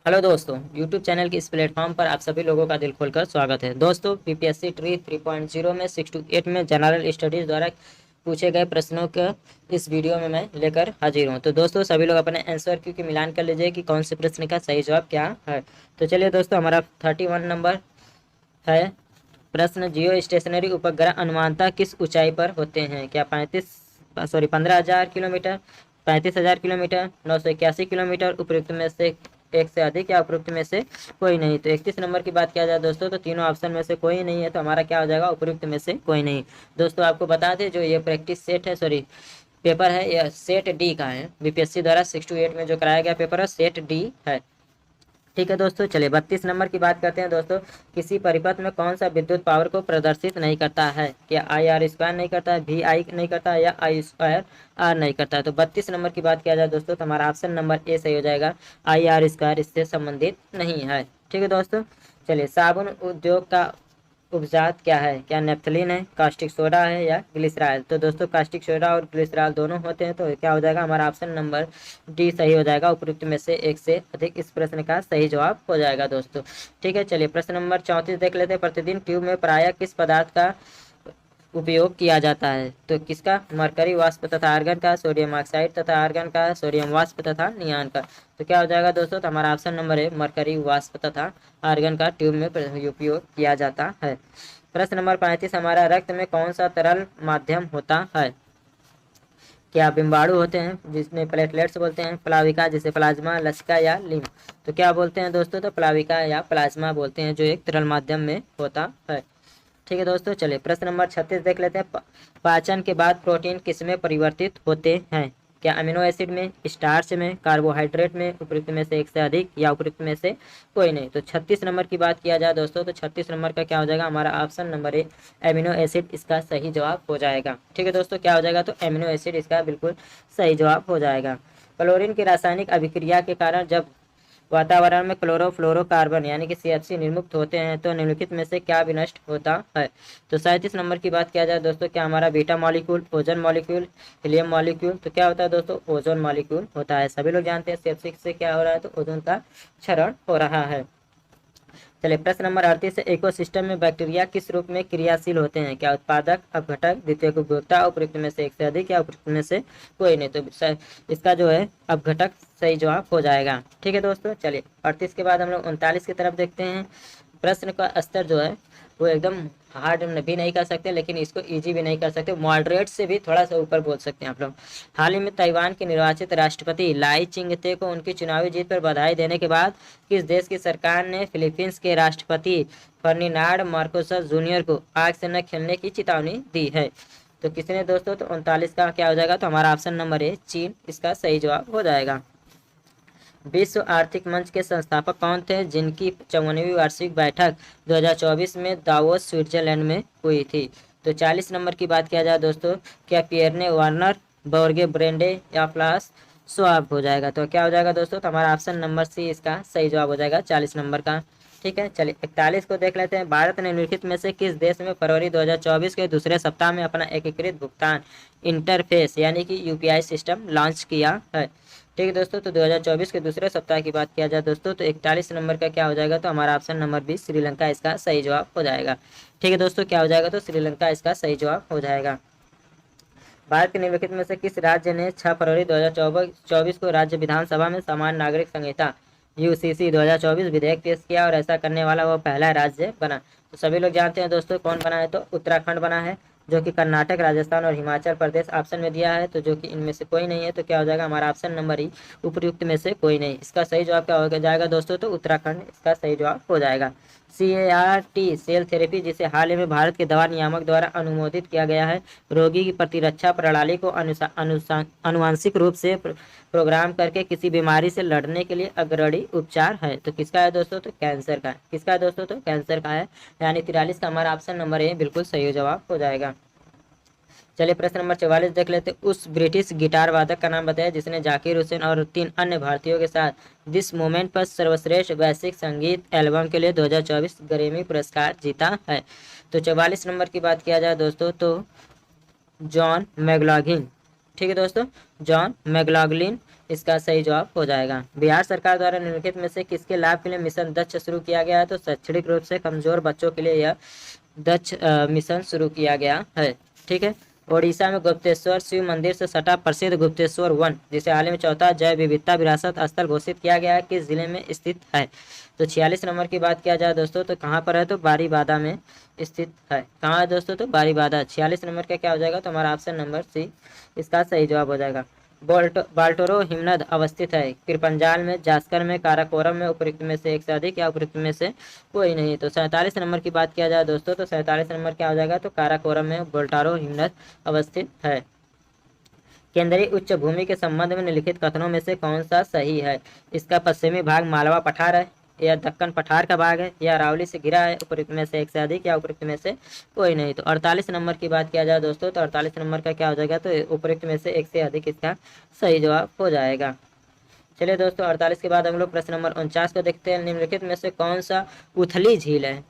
Hello दोस्तों, YouTube channel के इस प्लेटफॉर्म पर आप सभी लोगों का दिल खोलकर स्वागत है। दोस्तों, बीपीएससी ट्री 3.0 में 6 to 8 में जनरल स्टडीज द्वारा पूछे गए प्रश्नों का इस वीडियो में मैं लेकर हाजिर हूं। तो दोस्तों, सभी लोग अपने आंसर की मिलान कर लीजिए कि कौन से प्रश्न का सही जवाब क्या है। तो चलिए दोस्तों, हमारा 31 नंबर है प्रश्न। जियो स्टेशनरी उपग्रह अनुमानतः किस ऊंचाई पर होते हैं? क्या 15,000 किलोमीटर, 35,000 किलोमीटर, 981 किलोमीटर, उपयुक्त में से एक से अधिक या उपयुक्त में से कोई नहीं? तो 31 नंबर की बात किया जाए दोस्तों, तो तीनों ऑप्शन में से कोई नहीं है, तो हमारा क्या हो जाएगा? उपयुक्त में से कोई नहीं। दोस्तों, आपको बता दें, जो ये प्रैक्टिस सेट है, सॉरी पेपर है, यह सेट डी का है। बीपीएससी द्वारा 6 to 8 में जो कराया गया पेपर है, सेट डी है। ठीक है दोस्तों, चलिए 32 नंबर की बात करते हैं दोस्तों। किसी परिपथ में कौन सा विद्युत पावर को प्रदर्शित नहीं करता है? क्या आई आर स्क्वायर नहीं करता है, वी आई नहीं करता है, या आई स्क्वायर आर नहीं करता है? तो 32 नंबर की बात किया जाए दोस्तों, तो हमारा ऑप्शन नंबर ए सही हो जाएगा। आई आर स्क्वायर इससे संबंधित नहीं है। ठीक है दोस्तों, चलिए साबुन उद्योग का उपजात क्या है? क्या नेफ्थलीन है, कास्टिक सोडा है, या ग्लिसरॉल? तो दोस्तों, कास्टिक सोडा और ग्लिसरॉल दोनों होते हैं, तो क्या हो जाएगा? हमारा ऑप्शन नंबर डी सही हो जाएगा। उपयुक्त में से एक से अधिक इस प्रश्न का सही जवाब हो जाएगा दोस्तों। ठीक है, चलिए प्रश्न नंबर 34 देख लेते हैं। प्रतिदिन ट्यूब में प्रायः किस पदार्थ का उपयोग किया जाता है? तो किसका? मरकरी वाष्प तथा आर्गन का, सोडियम ऑक्साइड तथा आर्गन का, सोडियम वाष्प तथा नियान का। तो क्या हो जाएगा दोस्तों? तो हमारा ऑप्शन नंबर है मरकरी वाष्प तथा आर्गन का ट्यूब में उपयोग किया जाता है। प्रश्न नंबर 35 हमारा, रक्त में कौन सा तरल माध्यम होता है? क्या बिम्बाणु होते हैं जिसमें प्लेटलेट्स बोलते हैं, प्लाविका जिसे प्लाज्मा, लसिका या लिम्फ? तो क्या बोलते हैं दोस्तों? तो प्लाविका या प्लाज्मा बोलते हैं, जो एक तरल माध्यम में होता है। ठीक है दोस्तों, चलिए प्रश्न नंबर 36 देख लेते हैं। पाचन के बाद प्रोटीन किसमें परिवर्तित होते हैं? क्या अमीनो एसिड में, स्टार्च में, कार्बोहाइड्रेट में, उपयुक्त में से एक से अधिक या उपयुक्त में से कोई नहीं? तो 36 नंबर की बात किया जाए दोस्तों, तो 36 नंबर का क्या हो जाएगा? हमारा option number A amino acid इसका सही जवाब हो जाएगा। ठीक है दोस्तों, क्या हो जाएगा? तो एमिनो एसिड इसका बिल्कुल सही जवाब हो जाएगा। क्लोरीन की रासायनिक अभिक्रिया के कारण जब वातावरण में क्लोरोफ्लोरोकार्बन यानी कि सीएफसी निर्मुक्त होते हैं, तो निम्नलिखित में से क्या विनष्ट होता है? तो 37 नंबर की बात किया जाए दोस्तों, क्या हमारा beta molecule, ozone molecule, helium molecule? तो क्या होता है दोस्तों? ओजोन मॉलिक्यूल होता है। सभी लोग जानते हैं सीएफसी से क्या हो रहा है, तो ओजोन का क्षरण हो रहा है। चलिए प्रश्न नंबर 38 है, इकोसिस्टम में बैक्टीरिया किस रूप में क्रियाशील होते हैं? क्या उत्पादक, अपघटक, द्वितीयक उपभोक्ता, उपयुक्त में से एक से अधिक या उपयुक्त में से कोई नहीं? तो इसका जो है अपघटक सही जवाब हो जाएगा। ठीक है दोस्तों, चलिए 38 के बाद हम लोग 39 की तरफ देखते हैं। प्रश्न का स्तर जो है वो एकदम हार्ड भी नहीं कर सकते, लेकिन इसको इजी भी नहीं कर सकते, मॉडरेट से भी थोड़ा सा ऊपर बोल सकते हैं आप लोग। हाल ही में ताइवान के निर्वाचित राष्ट्रपति लाई चिंगते को उनकी चुनावी जीत पर बधाई देने के बाद किस देश की सरकार ने फिलीपींस के राष्ट्रपति फर्डिनांड मार्कोस जूनियर को आग से न खेलने की चेतावनी दी है? तो किसने दोस्तों? तो 39 का क्या हो जाएगा? तो हमारा ऑप्शन नंबर है चीन इसका सही जवाब हो जाएगा। विश्व आर्थिक मंच के संस्थापक कौन थे जिनकी 54वीं वार्षिक बैठक 2024 में दावोस स्विट्जरलैंड में हुई थी? तो 40 नंबर की बात किया जाए दोस्तों, क्या पियरने वार्नर, बॉर्गे ब्रेंडे या फ्लास स्वाब हो जाएगा? तो क्या हो जाएगा दोस्तों? तो हमारा ऑप्शन नंबर सी इसका सही जवाब हो जाएगा 40 नंबर का। ठीक है, चलिए 41 को देख लेते हैं। भारत ने निम्नलिखित में से किस देश में फरवरी 2024 के दूसरे सप्ताह में अपना एकीकृत भुगतान इंटरफेस यानी कि यूपीआई सिस्टम लॉन्च किया है? ठीक है दोस्तों, तो 2024 के दूसरे सप्ताह की बात किया जाए दोस्तों, तो 41 नंबर का क्या हो जाएगा? तो हमारा ऑप्शन नंबर बी श्रीलंका इसका सही जवाब हो जाएगा। ठीक है दोस्तों, क्या हो जाएगा? तो श्रीलंका इसका सही जवाब हो जाएगा। भारत के निम्नलिखित में से किस राज्य ने 6 फरवरी 2024 को राज्य विधानसभा में सामान्य नागरिक संहिता यूसीसी 2024 विधेयक पेश किया और ऐसा करने वाला वो पहला राज्य बना? तो सभी लोग जानते हैं दोस्तों कौन बना है, तो उत्तराखंड बना है, जो कि कर्नाटक, राजस्थान और हिमाचल प्रदेश ऑप्शन में दिया है, तो जो कि इनमें से कोई नहीं है। तो क्या हो जाएगा? हमारा ऑप्शन नंबर ई उपयुक्त में से कोई नहीं। इसका सही जवाब क्या हो जाएगा दोस्तों? तो उत्तराखंड इसका सही जवाब हो जाएगा। CAR-T सेल थेरेपी, जिसे हाल ही में भारत के दवा नियामक द्वारा अनुमोदित किया गया है, रोगी की प्रतिरक्षा प्रणाली को अनुवांशिक रूप से प्रोग्राम करके किसी बीमारी से लड़ने के लिए अग्रणी उपचार है। तो किसका है दोस्तों? तो कैंसर का। किसका है दोस्तों? तो कैंसर का है, यानी 43 का हमारा ऑप्शन नंबर ए बिल्कुल सही जवाब हो जाएगा। चलिए प्रश्न नंबर 44 देख लेते हैं। उस ब्रिटिश गिटार वादक का नाम बताया जिसने जाकिर हुसैन और 3 अन्य भारतीयों के साथ दिस मोमेंट पर सर्वश्रेष्ठ वैश्विक संगीत एल्बम के लिए 2024 ग्रैमी पुरस्कार जीता है? तो 44 नंबर की बात किया जाए दोस्तों, तो जॉन मैगलॉगलिन। ठीक है दोस्तों, जॉन मैगलॉगलिन इसका सही जवाब हो जाएगा। बिहार सरकार द्वारा निम्नलिखित में से किसके लाभ के लिए मिशन दक्ष शुरू किया गया है? तो शैक्षणिक रूप से कमजोर बच्चों के लिए यह दक्ष मिशन शुरू किया गया है। ठीक है। ओडिशा में गुप्तेश्वर शिव मंदिर से सटा प्रसिद्ध गुप्तेश्वर वन, जिसे हाल ही में चौथा जैव विविधता विरासत स्थल घोषित किया गया है, किस जिले में स्थित है? तो 46 नंबर की बात किया जाए दोस्तों तो कहाँ पर है? तो बारीबादा में स्थित है। कहाँ है दोस्तों? तो बारीबादा। 46 नंबर का क्या हो जाएगा? तो हमारा ऑप्शन नंबर सी इसका सही जवाब हो जाएगा। बाल्टोरो हिमनद अवस्थित है कृपंजाल में, जास्कर में, काराकोरम में, उपयुक्त में से एक से अधिक या उपयुक्त में से कोई नहीं। तो 47 नंबर की बात किया जाए दोस्तों तो 47 नंबर क्या हो जाएगा? तो काराकोरम में बोल्टारो हिमनद अवस्थित है। केंद्रीय उच्च भूमि के संबंध में निम्नलिखित कथनों में से कौन सा सही है? इसका पश्चिमी भाग मालवा पठार है, या दक्कन पठार का भाग है, या अरावली से घिरा है, उपयुक्त में से एक से अधिक या उपयुक्त में से कोई नहीं। तो 48 नंबर की बात किया जाए दोस्तों तो 48 नंबर का क्या हो जाएगा? तो उपयुक्त में से एक से अधिक इसका सही जवाब हो जाएगा। चलिए दोस्तों 48 के बाद हम लोग प्रश्न नंबर 49 को देखते हैं। निम्नलिखित में से कौन सा उथली झील है?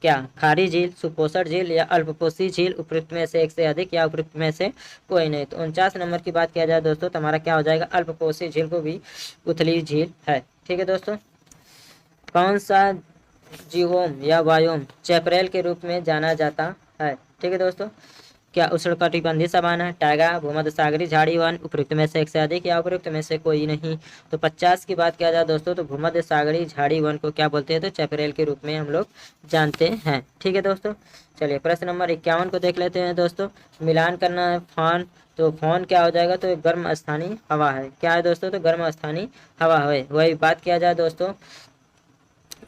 क्या खारी झील, सुपोषण झील या अल्पपोषी झील? उपयुक्त में से एक से अधिक या उपयुक्त में से कोई नहीं। तो 49 नंबर की बात किया जाए दोस्तों तो हमारा क्या हो जाएगा? अल्पपोषी झील को भी उथली झील है। ठीक है दोस्तों। कौन सा जीवोम या वायोम चैपरेल के रूप में जाना जाता है? ठीक है दोस्तों। क्या उष्णकटिबंधीय सवाना, टाइगा, भूमध्य सागरी झाड़ी वन? उपयुक्त में से एक से अधिक या उपयुक्त में से कोई नहीं। तो 50 की बात किया जाए दोस्तों तो भूमध्य सागरी झाड़ी वन को क्या बोलते हैं? तो चैपरेल के रूप में हम लोग जानते हैं। ठीक है दोस्तों। चलिए प्रश्न नंबर 51 को देख लेते हैं दोस्तों। मिलान करना है फॉन, तो फॉन क्या हो जाएगा? तो गर्म स्थानीय हवा है। क्या है दोस्तों? तो गर्म स्थानीय हवा है। वही बात किया जाए दोस्तों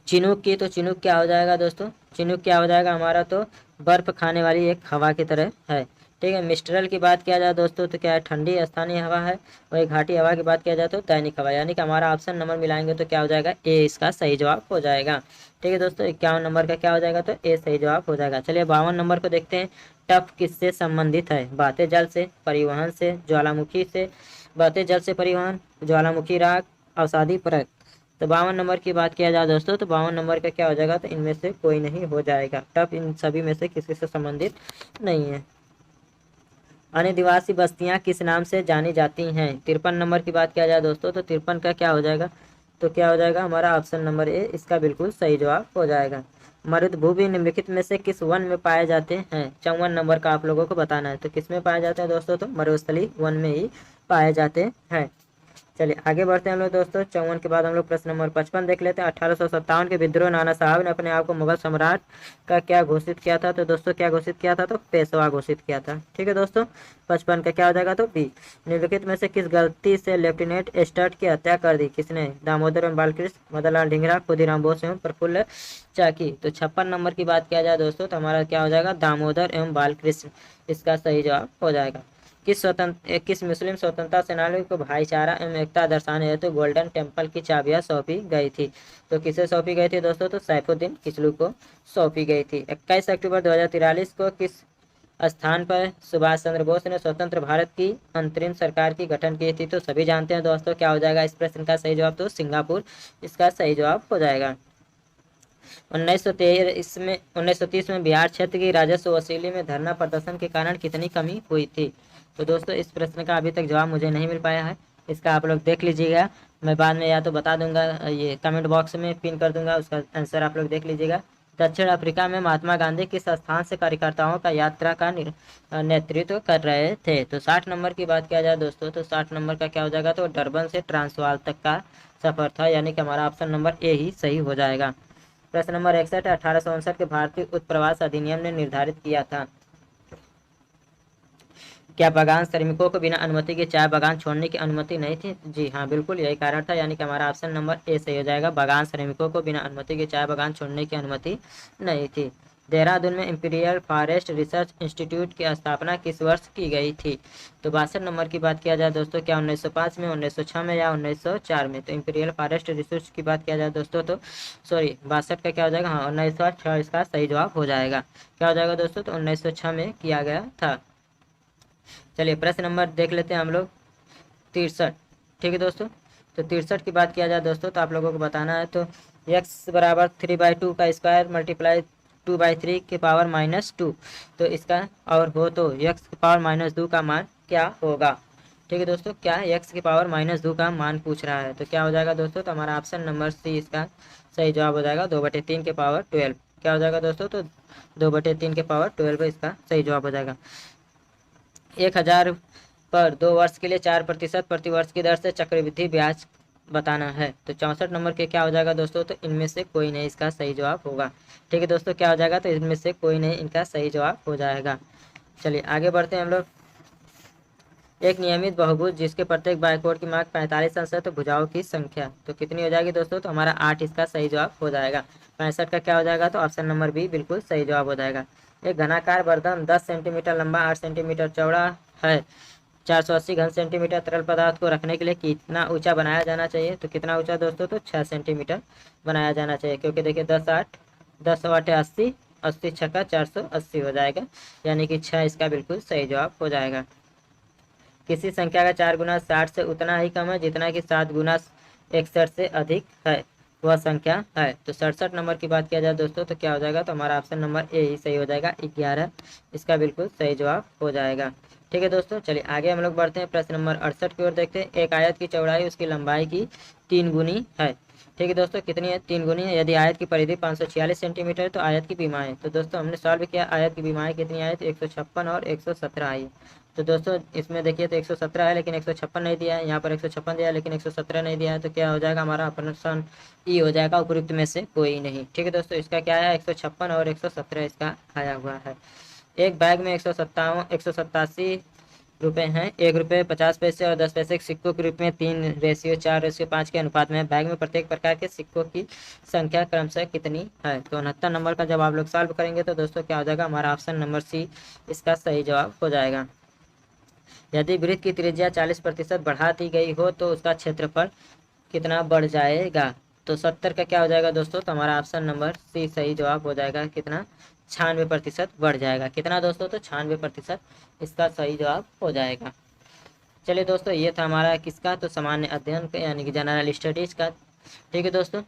चिनूक की, तो चिनूक क्या हो जाएगा दोस्तों? चिनूक क्या हो जाएगा हमारा? तो बर्फ खाने वाली एक हवा की तरह है। ठीक है। मिस्ट्रल की बात किया जाए दोस्तों तो क्या है? ठंडी स्थानीय हवा है। वही घाटी हवा की बात किया जाए तो दैनिक हवा, यानी कि हमारा ऑप्शन नंबर मिलाएंगे तो क्या हो जाएगा? ए इसका सही जवाब हो जाएगा। ठीक है दोस्तों। 51 नंबर का क्या हो जाएगा? तो ए सही जवाब हो जाएगा। चलिए 52 नंबर को देखते हैं। टफ किससे संबंधित है? बाते जल से, परिवहन से, ज्वालामुखी से? बाते जल से परिवहन, ज्वालामुखी राग, अवसादी परत? तो 52 नंबर की बात किया जाए दोस्तों तो 52 नंबर का क्या हो जाएगा? तो इनमें से कोई नहीं हो जाएगा। टफ इन सभी में से किसी से संबंधित नहीं है। आदिवासी बस्तियां किस नाम से जानी जाती हैं? 53 नंबर की बात किया जाए दोस्तों तो 53 का क्या हो जाएगा? तो क्या हो जाएगा हमारा? ऑप्शन नंबर ए इसका बिल्कुल सही जवाब हो जाएगा। मरुदभूमि निम्नलिखित में से किस वन में पाए जाते हैं? 54 नंबर का आप लोगों को बताना है। तो किस में पाए जाते हैं दोस्तों? तो मरुस्थली वन में ही पाए जाते हैं। चलिए आगे बढ़ते हैं हम लोग दोस्तों। 54 के बाद हम लोग प्रश्न नंबर 55 देख लेते हैं। 1857 के विद्रोह नाना साहब ने अपने आप को मुगल सम्राट का क्या घोषित किया था? तो दोस्तों क्या घोषित किया था? तो पेशवा घोषित किया था। ठीक है दोस्तों। 55 का क्या हो जाएगा? तो बी। निम्नलिखित में से किस गलती से लेफ्टिनेंट स्टर्ट की हत्या कर दी? किसने? दामोदर एवं बालकृष्ण, मदनलाल ढींगरा, खुदीराम बोस एवं प्रफुल्ल चाकी? तो 56 नंबर की बात किया जाए दोस्तों तो हमारा क्या हो जाएगा? दामोदर एवं बालकृष्ण इसका सही जवाब हो जाएगा। किस मुस्लिम स्वतंत्रता सेनानियों को भाईचारा एवं एकता दर्शाने हेतु गोल्डन टेम्पल की चाबियां सौंपी गई थी? तो किसे सौंपी गई थी दोस्तों? तो सैफुद्दीन किचलू को सौंपी गई थी। 21 अक्टूबर 2043 को किस स्थान पर सुभाष चंद्र बोस ने स्वतंत्र भारत की अंतरिम सरकार की गठन की थी? तो सभी जानते हैं दोस्तों क्या हो जाएगा इस प्रश्न का सही जवाब? तो सिंगापुर इसका सही जवाब हो जाएगा। 1930 में बिहार क्षेत्र की राजस्व वसूली में धरना प्रदर्शन के कारण कितनी कमी हुई थी? तो दोस्तों इस प्रश्न का अभी तक जवाब मुझे नहीं मिल पाया है। इसका आप लोग देख लीजिएगा। मैं बाद में या तो बता दूंगा, ये कमेंट बॉक्स में पिन कर दूंगा, उसका आंसर आप लोग देख लीजिएगा। दक्षिण अफ्रीका में महात्मा गांधी किस स्थान से कार्यकर्ताओं का यात्रा का नेतृत्व कर रहे थे? तो 60 नंबर की बात किया जाए दोस्तों तो 60 नंबर का क्या हो जाएगा? तो डरबन से ट्रांसवाल तक का सफर था, यानी कि हमारा ऑप्शन नंबर ए ही सही हो जाएगा। प्रश्न नंबर 61 1859 के भारतीय उत्प्रवास अधिनियम ने निर्धारित किया था? क्या बागान श्रमिकों को बिना अनुमति के चाय बागान छोड़ने की अनुमति नहीं थी? जी हाँ बिल्कुल यही कारण था, यानी कि हमारा ऑप्शन नंबर ए सही हो जाएगा। बागान श्रमिकों को बिना अनुमति के चाय बागान छोड़ने की अनुमति नहीं थी। देहरादून में इंपीरियल फॉरेस्ट रिसर्च इंस्टीट्यूट की स्थापना किस वर्ष की गई थी? तो 62 नंबर की बात किया जाए दोस्तों, क्या 1905 में, 1906 में या 1904 में? तो इंपीरियल फॉरेस्ट रिसर्च की बात किया जाए दोस्तों तो 62 का क्या हो जाएगा? हाँ 1906 इसका सही जवाब हो जाएगा। क्या हो जाएगा दोस्तों? तो 1906 में किया गया था। चलिए प्रश्न नंबर देख लेते हैं हम लोग 63। ठीक है दोस्तों। तो 63 की बात किया जाए दोस्तों तो आप लोगों को बताना है। तो x बराबर 3/2 का स्क्वायर मल्टीप्लाई 2/3 के पावर -2, तो इसका और हो तो x की पावर -2 का मान क्या होगा? ठीक है दोस्तों, क्या एक्स की पावर -2 का मान पूछ रहा है, तो क्या हो जाएगा दोस्तों, तो हमारा ऑप्शन नंबर सी इसका सही जवाब हो जाएगा, 2/3 के पावर 12। क्या हो जाएगा दोस्तों, तो 2/3 के पावर 12 इसका सही जवाब हो जाएगा। 1000 पर 2 वर्ष के लिए 4% प्रति वर्ष की दर से चक्रवृद्धि ब्याज बताना है, तो 64 नंबर के क्या हो जाएगा दोस्तों, तो इनमें से कोई नहीं इसका सही जवाब होगा। ठीक है दोस्तों, क्या हो जाएगा, तो इनमें से कोई नहीं इनका सही जवाब हो जाएगा। चलिए आगे बढ़ते हैं हम लोग। एक नियमित बहुभुज जिसके प्रत्येक बायकोण की मार्क 45 अंश है, तो भुजाओं की संख्या तो कितनी हो जाएगी दोस्तों, तो हमारा 8 इसका सही जवाब हो जाएगा। 65 का क्या हो जाएगा, तो ऑप्शन नंबर बी बिल्कुल सही जवाब हो जाएगा। एक घनाकार बर्तन 10 सेंटीमीटर लंबा, 8 सेंटीमीटर चौड़ा है, 480 घन सेंटीमीटर तरल पदार्थ को रखने के लिए कितना ऊंचा बनाया जाना चाहिए, तो कितना ऊंचा दोस्तों, तो 6 सेंटीमीटर बनाया जाना चाहिए, क्योंकि देखिए 10 8 80, 80 छक्का 480 हो जाएगा, यानी कि 6 इसका बिल्कुल सही जवाब हो जाएगा। किसी संख्या का 4 गुना 60 से उतना ही कम है जितना कि 7 गुना 61 से अधिक है, वह संख्या है, तो 67 नंबर की बात किया जाए दोस्तों, तो क्या हो जाएगा, तो हमारा ऑप्शन नंबर ए ही सही हो जाएगा, 11 इसका बिल्कुल सही जवाब हो जाएगा। ठीक है दोस्तों, चलिए आगे हम लोग बढ़ते हैं, प्रश्न नंबर 68 की ओर देखते हैं। एक आयत की चौड़ाई उसकी लंबाई की 3 गुनी है। ठीक है दोस्तों, कितनी है, 3 गुनी है। यदि आयत की परिधि 546 सेंटीमीटर है, तो आयत की विमाएँ, तो दोस्तों हमने सॉल्व किया, आयत की विमाएँ कितनी आई, तो 156 और 117 आई। तो दोस्तों इसमें देखिए तो 117 है लेकिन 156 नहीं दिया है, यहाँ पर 156 दिया है लेकिन 117 नहीं दिया है, तो क्या हो जाएगा, हमारा ऑप्शन ई हो जाएगा, उपयुक्त में से कोई नहीं। ठीक है दोस्तों, इसका क्या है, 156 और 117 इसका आया हुआ है। एक बैग में 187 रुपये हैं। 1 रुपये 50 पैसे और 10 पैसे के सिक्कों के रूप में 3:4:5 के अनुपात में बैग में प्रत्येक प्रकार के सिक्कों की संख्या क्रमशः कितनी है, तो 69 नंबर का जब आप लोग सॉल्व करेंगे तो दोस्तों क्या हो जाएगा, हमारा ऑप्शन नंबर सी इसका सही जवाब हो जाएगा। यदि वृत्त की त्रिज्या 40% बढ़ा दी गई हो तो उसका क्षेत्रफल कितना बढ़ जाएगा, तो 70 का क्या हो जाएगा दोस्तों, तो हमारा ऑप्शन नंबर सी सही जवाब हो जाएगा, कितना 96% बढ़ जाएगा, कितना दोस्तों, तो 96% इसका सही जवाब हो जाएगा। चलिए दोस्तों, ये था हमारा किसका, तो सामान्य अध्ययन का यानी कि जनरल स्टडीज का। ठीक है दोस्तों।